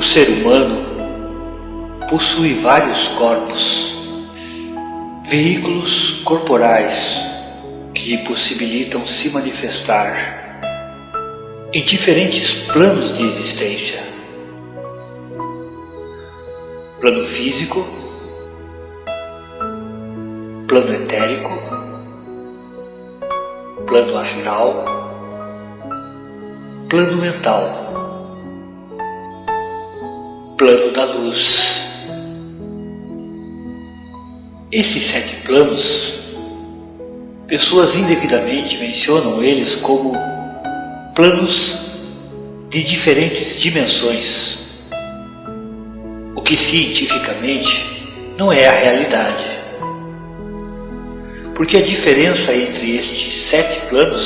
ser humano possui vários corpos, veículos corporais que lhe possibilitam se manifestar em diferentes planos de existência: plano físico, plano etérico, plano astral, plano mental, plano da luz. Esses 7 planos, pessoas indevidamente mencionam eles como planos de diferentes dimensões, o que cientificamente não é a realidade. Porque a diferença entre estes 7 planos,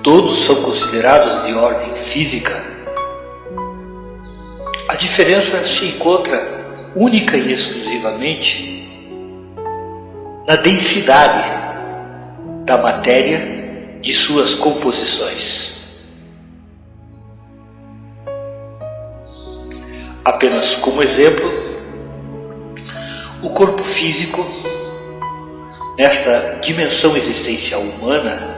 todos são considerados de ordem física, a diferença se encontra única e exclusivamente na densidade da matéria de suas composições. Apenas como exemplo, o corpo físico, nesta dimensão existencial humana,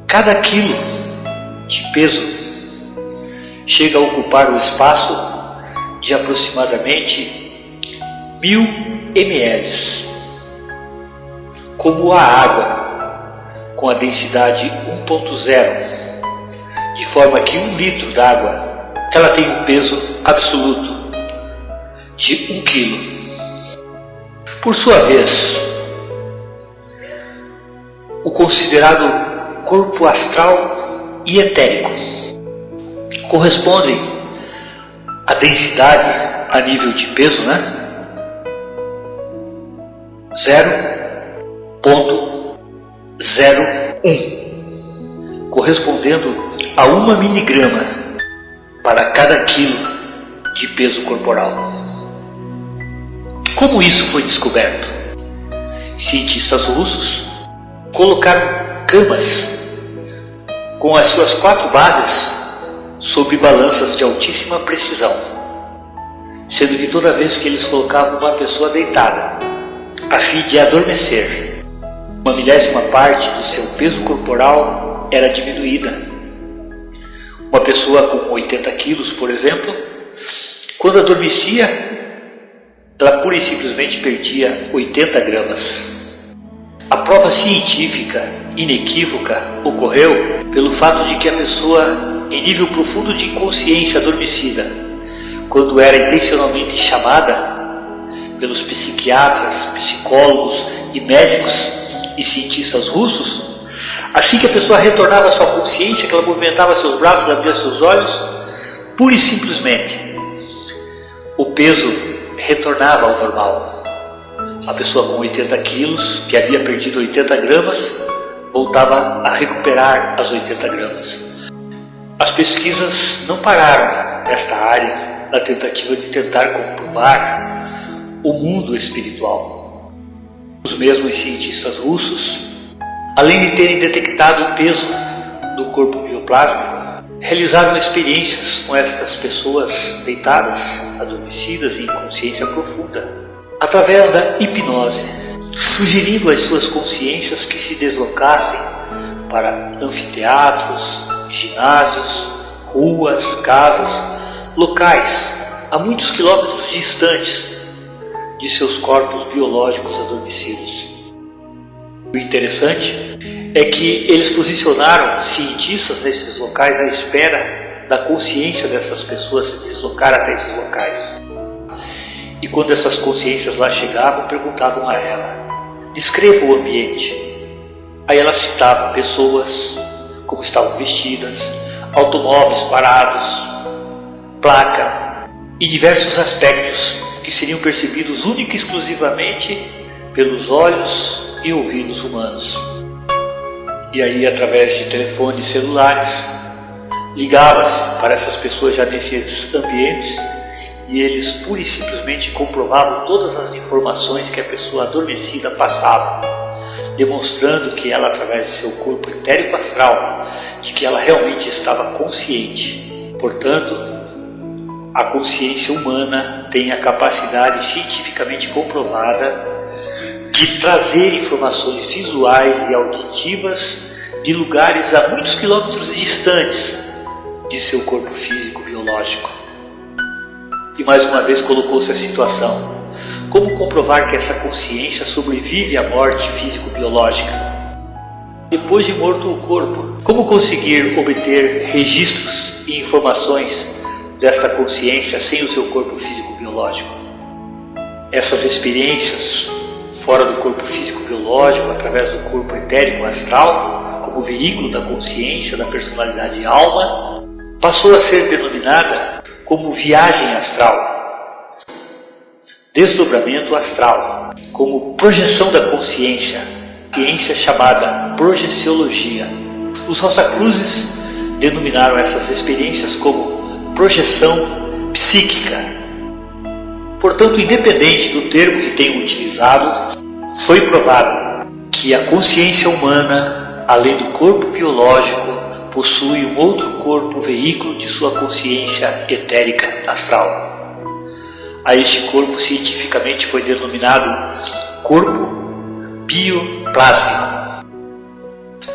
cada quilo de peso chega a ocupar o espaço de aproximadamente 1000 ml, como a água com a densidade 1.0, de forma que 1 litro d'água ela tem um peso absoluto de 1 quilo. Por sua vez, o considerado corpo astral e etérico correspondem à densidade a nível de peso, 0,01, correspondendo a 1 miligrama para cada quilo de peso corporal. Como isso foi descoberto? Cientistas russos colocaram camas com as suas 4 bases sob balanças de altíssima precisão, sendo que toda vez que eles colocavam uma pessoa deitada, a fim de adormecer, 1/1000 parte do seu peso corporal era diminuída. Uma pessoa com 80 quilos, por exemplo, quando adormecia, ela pura e simplesmente perdia 80 gramas. A prova científica inequívoca ocorreu pelo fato de que a pessoa, em nível profundo de inconsciência adormecida, quando era intencionalmente chamada pelos psiquiatras, psicólogos e médicos e cientistas russos, assim que a pessoa retornava à sua consciência, que ela movimentava seus braços, abria seus olhos, pura e simplesmente o peso retornava ao normal. A pessoa com 80 quilos, que havia perdido 80 gramas, voltava a recuperar as 80 gramas. As pesquisas não pararam nesta área na tentativa de tentar comprovar o mundo espiritual. Os mesmos cientistas russos, além de terem detectado o peso do corpo bioplásmico, realizaram experiências com estas pessoas deitadas, adormecidas em inconsciência profunda, através da hipnose, sugerindo às suas consciências que se deslocassem para anfiteatros, ginásios, ruas, casas, locais a muitos quilômetros distantes de seus corpos biológicos adormecidos. O interessante é que eles posicionaram cientistas nesses locais à espera da consciência dessas pessoas se deslocar até esses locais. E quando essas consciências lá chegavam, perguntavam a ela: descreva o ambiente. Aí ela citava pessoas, como estavam vestidas, automóveis parados, placa e diversos aspectos que seriam percebidos única e exclusivamente pelos olhos e ouvidos humanos. E aí, através de telefones celulares, ligava-se para essas pessoas já nesses ambientes e eles pura e simplesmente comprovavam todas as informações que a pessoa adormecida passava, demonstrando que ela, através de seu corpo etérico astral, de que ela realmente estava consciente. Portanto, a consciência humana tem a capacidade cientificamente comprovada de trazer informações visuais e auditivas de lugares a muitos quilômetros distantes de seu corpo físico biológico. E mais uma vez colocou-se a situação: como comprovar que essa consciência sobrevive à morte físico-biológica? Depois de morto o corpo, como conseguir obter registros e informações desta consciência sem o seu corpo físico-biológico? Essas experiências fora do corpo físico-biológico, através do corpo etérico-astral, como veículo da consciência, da personalidade e alma, passou a ser denominada como viagem astral, desdobramento astral, como projeção da consciência, ciência chamada projeciologia. Os Rosacruzes denominaram essas experiências como projeção psíquica. Portanto, independente do termo que tenham utilizado, foi provado que a consciência humana, além do corpo biológico, possui um outro corpo veículo de sua consciência etérica astral. A este corpo cientificamente foi denominado corpo bioplásmico.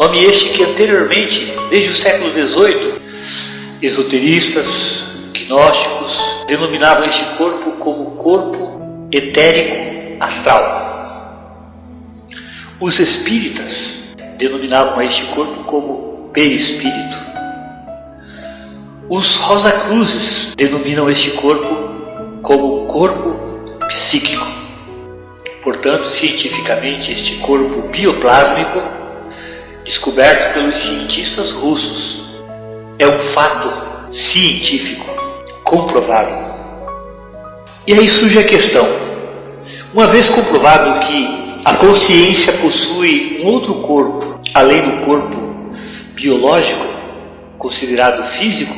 Nome este que anteriormente, desde o século XVIII, esoteristas, gnósticos denominavam este corpo como corpo etérico astral. Os espíritas denominavam este corpo como perispírito. Os Rosacruzes denominam este corpo como corpo psíquico. Portanto, cientificamente, este corpo bioplásmico, descoberto pelos cientistas russos, é um fato científico comprovado. E aí surge a questão: uma vez comprovado que a consciência possui um outro corpo, além do corpo biológico, considerado físico,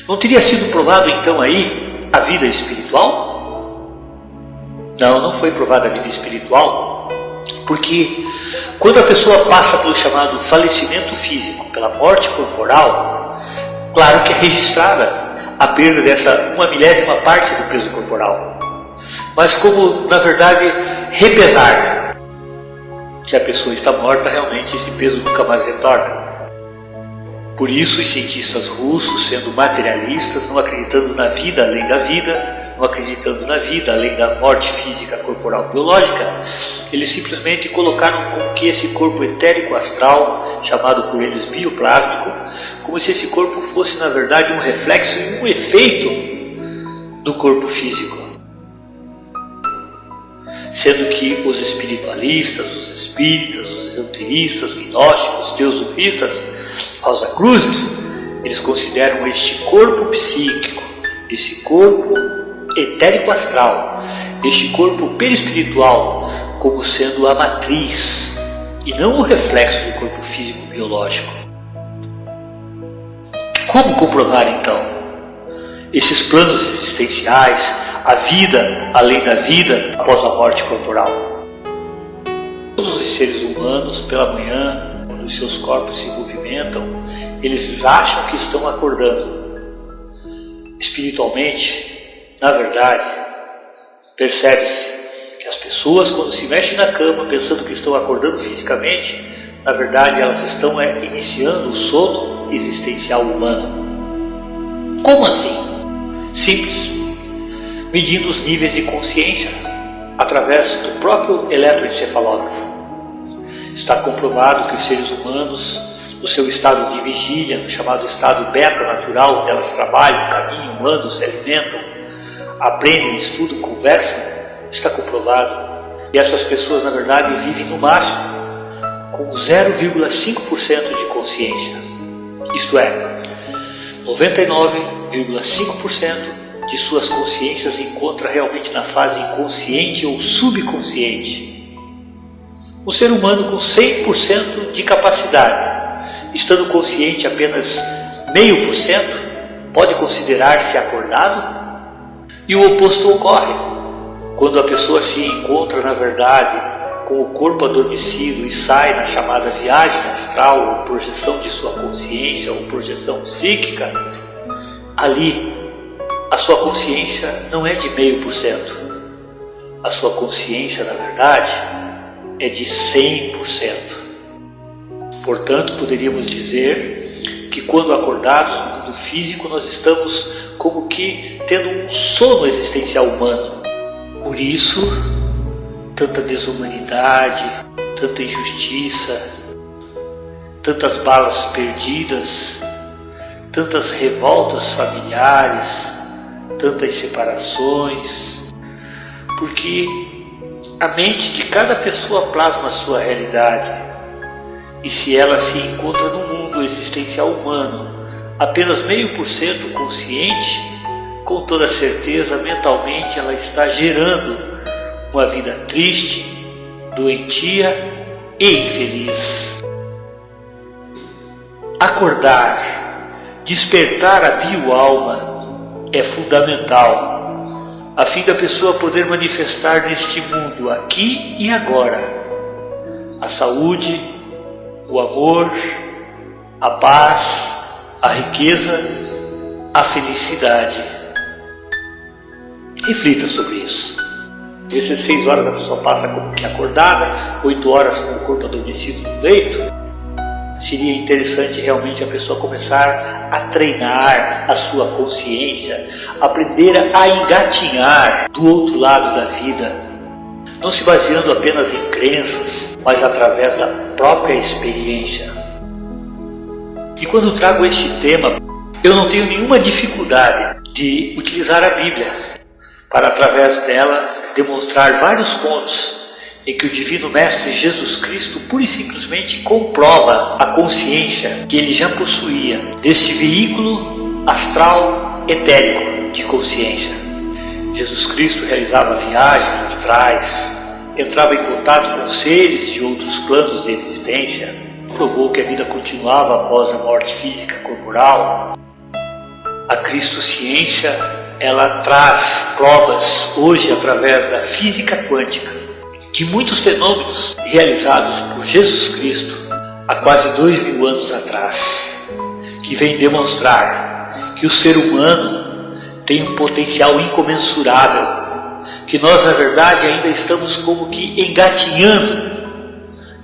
não teria sido provado então aí a vida espiritual? Não foi provada a vida espiritual, porque quando a pessoa passa pelo chamado falecimento físico, pela morte corporal, claro que é registrada a perda dessa 1/1000 parte do peso corporal. Mas como, na verdade, repesar, se a pessoa está morta, realmente esse peso nunca mais retorna. Por isso, os cientistas russos, sendo materialistas, não acreditando na vida além da vida, não acreditando na vida além da morte física, corporal, biológica, eles simplesmente colocaram como que esse corpo etérico astral, chamado por eles bioplásmico, como se esse corpo fosse, na verdade, um reflexo e um efeito do corpo físico. Sendo que os espiritualistas, os espíritas, os esoteristas, os gnósticos, os teosofistas, Rosacruzes, eles consideram este corpo psíquico, esse corpo etérico astral, este corpo perispiritual, como sendo a matriz e não o reflexo do corpo físico biológico. Como comprovar então esses planos existenciais, a vida além da vida após a morte corporal? Todos os seres humanos, pela manhã, quando os seus corpos se movimentam, eles acham que estão acordando. Espiritualmente, na verdade, percebe-se que as pessoas, quando se mexem na cama pensando que estão acordando fisicamente, na verdade elas estão iniciando o sono existencial humano. Como assim? Simples. Medindo os níveis de consciência através do próprio eletroencefalógrafo. Está comprovado que os seres humanos, no seu estado de vigília, no chamado estado beta natural, onde elas trabalham, caminham, andam, se alimentam, aprendem, estudam, conversam, está comprovado. E essas pessoas, na verdade, vivem no máximo com 0,5% de consciência. Isto é, 99,5% de suas consciências encontra realmente na fase inconsciente ou subconsciente. Um ser humano com 100% de capacidade, estando consciente apenas 0,5%, pode considerar-se acordado? E o oposto ocorre, quando a pessoa se encontra, na verdade, com o corpo adormecido e sai na chamada viagem astral, ou projeção de sua consciência, ou projeção psíquica. Ali, a sua consciência não é de 0,5%. A sua consciência, na verdade, é de 100%. Portanto, poderíamos dizer que quando acordados no mundo físico, nós estamos como que tendo um sono existencial humano. Por isso, tanta desumanidade, tanta injustiça, tantas balas perdidas, tantas revoltas familiares, tantas separações, porque a mente de cada pessoa plasma a sua realidade. E se ela se encontra no mundo existencial humano apenas 0,5% consciente, com toda certeza, mentalmente ela está gerando uma vida triste, doentia e infeliz. Acordar, despertar a bioalma é fundamental, a fim da pessoa poder manifestar neste mundo, aqui e agora, a saúde, o amor, a paz, a riqueza, a felicidade. Reflita sobre isso. Essas 6 horas a pessoa passa como que acordada, 8 horas com o corpo adormecido no leito. Seria interessante realmente a pessoa começar a treinar a sua consciência, aprender a engatinhar do outro lado da vida, não se baseando apenas em crenças, mas através da própria experiência. E quando trago este tema, eu não tenho nenhuma dificuldade de utilizar a Bíblia para, através dela, demonstrar vários pontos em que o Divino Mestre Jesus Cristo pura e simplesmente comprova a consciência que ele já possuía deste veículo astral etérico de consciência. Jesus Cristo realizava viagens astrais, entrava em contato com seres de outros planos de existência, provou que a vida continuava após a morte física corporal. A Cristo-ciência, ela traz provas hoje através da física quântica de muitos fenômenos realizados por Jesus Cristo há quase 2000 anos atrás, que vem demonstrar que o ser humano tem um potencial incomensurável, que nós, na verdade, ainda estamos como que engatinhando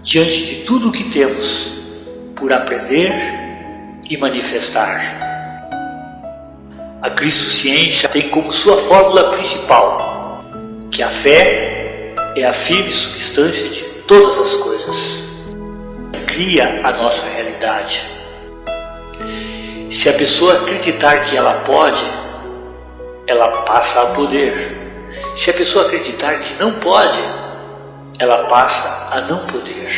diante de tudo o que temos por aprender e manifestar. A Cristo-ciência tem como sua fórmula principal que a fé é a firme substância de todas as coisas, cria a nossa realidade. Se a pessoa acreditar que ela pode, ela passa a poder. Se a pessoa acreditar que não pode, ela passa a não poder.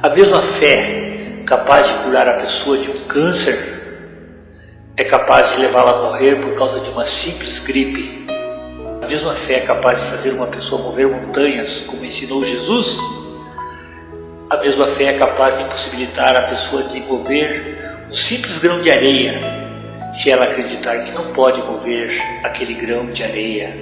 A mesma fé capaz de curar a pessoa de um câncer é capaz de levá-la a morrer por causa de uma simples gripe. A mesma fé capaz de fazer uma pessoa mover montanhas, como ensinou Jesus, a mesma fé é capaz de impossibilitar a pessoa de mover um simples grão de areia, se ela acreditar que não pode mover aquele grão de areia.